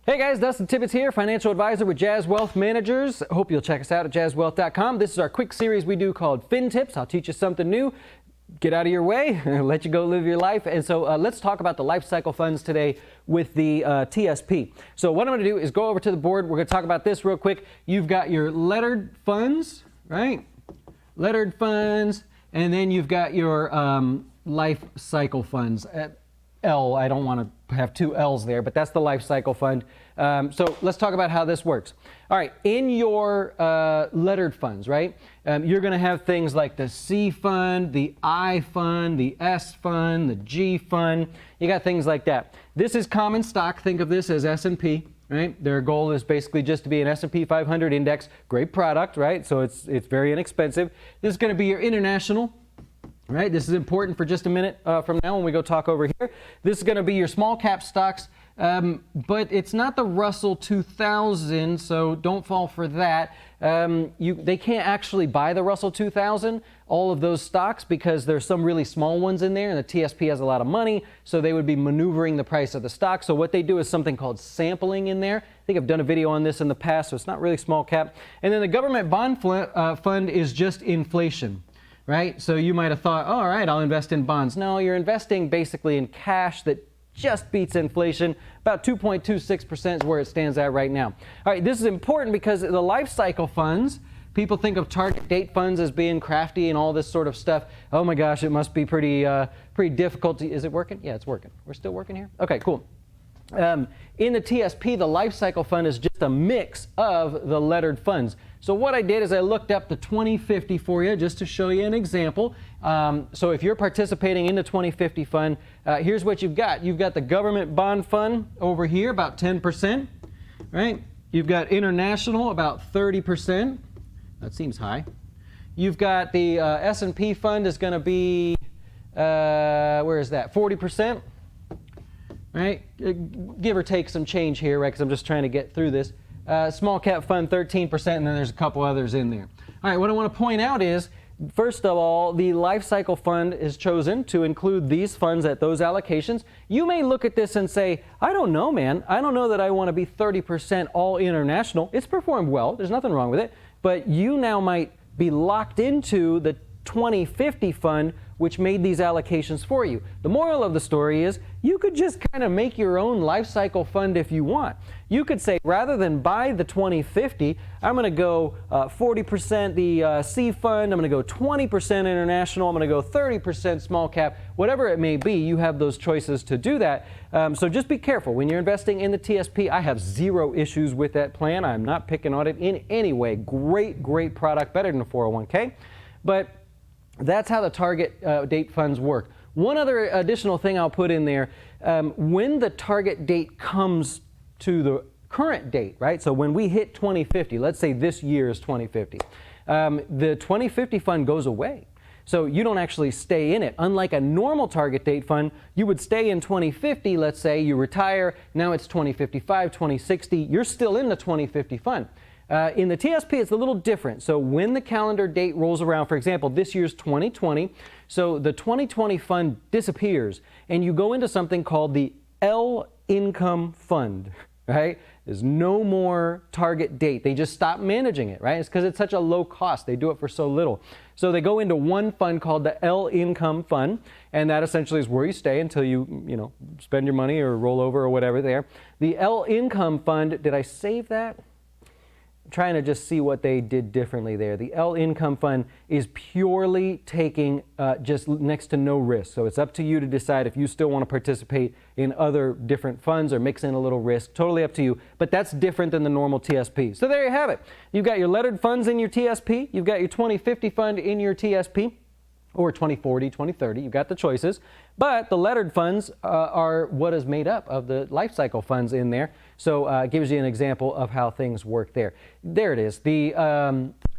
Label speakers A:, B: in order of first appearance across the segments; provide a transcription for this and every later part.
A: Hey guys, Dustin Tibbetts here, financial advisor with Jazz Wealth Managers. Hope you'll check us out at jazzwealth.com. This is our quick series we do called Fin Tips. I'll teach you something new, get out of your way, let you go live your life. And so let's talk about the life cycle funds today with the TSP. So what I'm going to do is go over to the board. We're going to talk about this real quick. You've got your lettered funds, right? Lettered funds, and then you've got your life cycle funds. L, I don't want to have two L's there, but that's the life cycle fund. So let's talk about how this works. All right, in your lettered funds, right, you're going to have things like the C fund, the I fund, the S fund, the G fund. You got things like that. This is common stock. Think of this as S&P, right? Their goal is basically just to be an S&P 500 index. Great product, right? So it's very inexpensive. This is going to be your international. Right, this is important for just a minute from now when we go talk over here. This is going to be your small cap stocks, but it's not the Russell 2000, so don't fall for that. They can't actually buy the Russell 2000, all of those stocks, because there's some really small ones in there, and the TSP has a lot of money, so they would be maneuvering the price of the stock. So what they do is something called sampling in there. I think I've done a video on this in the past, so it's not really small cap. And then the government bond fund is just inflation. Right? So you might have thought, oh, all right, I'll invest in bonds. No, you're investing basically in cash that just beats inflation. About 2.26% is where it stands at right now. All right, this is important because the life cycle funds, people think of target date funds as being crafty and all this sort of stuff. Oh my gosh, it must be pretty difficult. Is it working? Yeah, it's working. We're still working here? Okay, cool. In the TSP, the life cycle fund is just a mix of the lettered funds. So what I did is I looked up the 2050 for you just to show you an example. So if you're participating in the 2050 fund, here's what you've got. You've got the government bond fund over here, about 10%, right? You've got international, about 30%. That seems high. You've got the S&P fund is going to be, where is that, 40%? Right? Give or take some change here, right? Because I'm just trying to get through this. Small cap fund, 13%, and then there's a couple others in there. All right, what I want to point out is, first of all, the life cycle fund is chosen to include these funds at those allocations. You may look at this and say, I don't know, man. I don't know that I want to be 30% all international. It's performed well. There's nothing wrong with it. But you now might be locked into the 2050 fund, which made these allocations for you. The moral of the story is you could just kind of make your own life cycle fund if you want. You could say, rather than buy the 2050, I'm going to go 40% the C fund, I'm going to go 20% international, I'm going to go 30% small cap, whatever it may be, you have those choices to do that. So just be careful. When you're investing in the TSP, I have zero issues with that plan. I'm not picking on it in any way. Great, great product, better than a 401k. But that's how the target date funds work. One other additional thing I'll put in there, when the target date comes to the current date, right? So when we hit 2050, let's say this year is 2050, the 2050 fund goes away. So you don't actually stay in it. Unlike a normal target date fund, you would stay in 2050, let's say you retire, now it's 2055, 2060, you're still in the 2050 fund. In the TSP, it's a little different. So when the calendar date rolls around, for example, this year's 2020, so the 2020 fund disappears, and you go into something called the LIncome Fund, right? There's no more target date. They just stop managing it, right? It's because it's such a low cost. They do it for so little. So they go into one fund called the LIncome Fund, and that essentially is where you stay until you spend your money or roll over or whatever there. The LIncome Fund, did I save that? Trying to just see what they did differently there. The LIncome Fund is purely taking just next to no risk. So it's up to you to decide if you still want to participate in other different funds or mix in a little risk. Totally up to you. But that's different than the normal TSP. So there you have it. You've got your lettered funds in your TSP. You've got your 2050 fund in your TSP. Or 2040, 2030, you've got the choices. But the lettered funds are what is made up of the life cycle funds in there. So it gives you an example of how things work there. There it is, the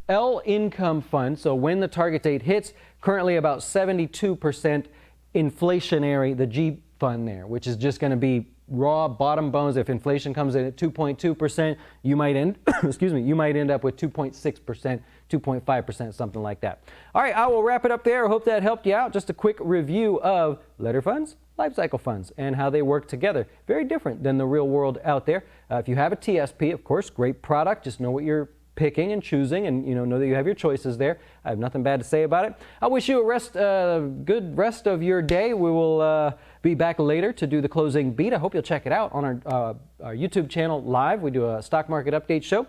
A: LIncome Fund. So when the target date hits, currently about 72% inflationary, the G fund there, which is just going to be raw bottom bones. If inflation comes in at 2.2%, you might end, you might end up with 2.6%, 2.5%, something like that. All right, I will wrap it up there. I hope that helped you out. Just a quick review of letter funds, lifecycle funds and how they work together. Very different than the real world out there. If you have a TSP, of course, great product. Just know what you're picking and choosing, and know that you have your choices there. I have nothing bad to say about it. I wish you a good rest of your day. We will be back later to do the closing beat. I hope you'll check it out on our YouTube channel live. We do a stock market update show.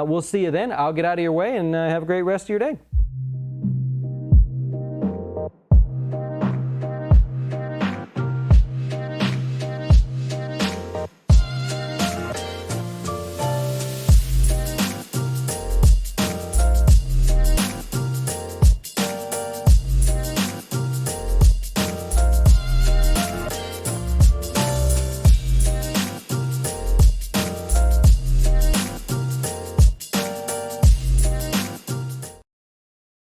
A: We'll see you then. I'll get out of your way, and have a great rest of your day.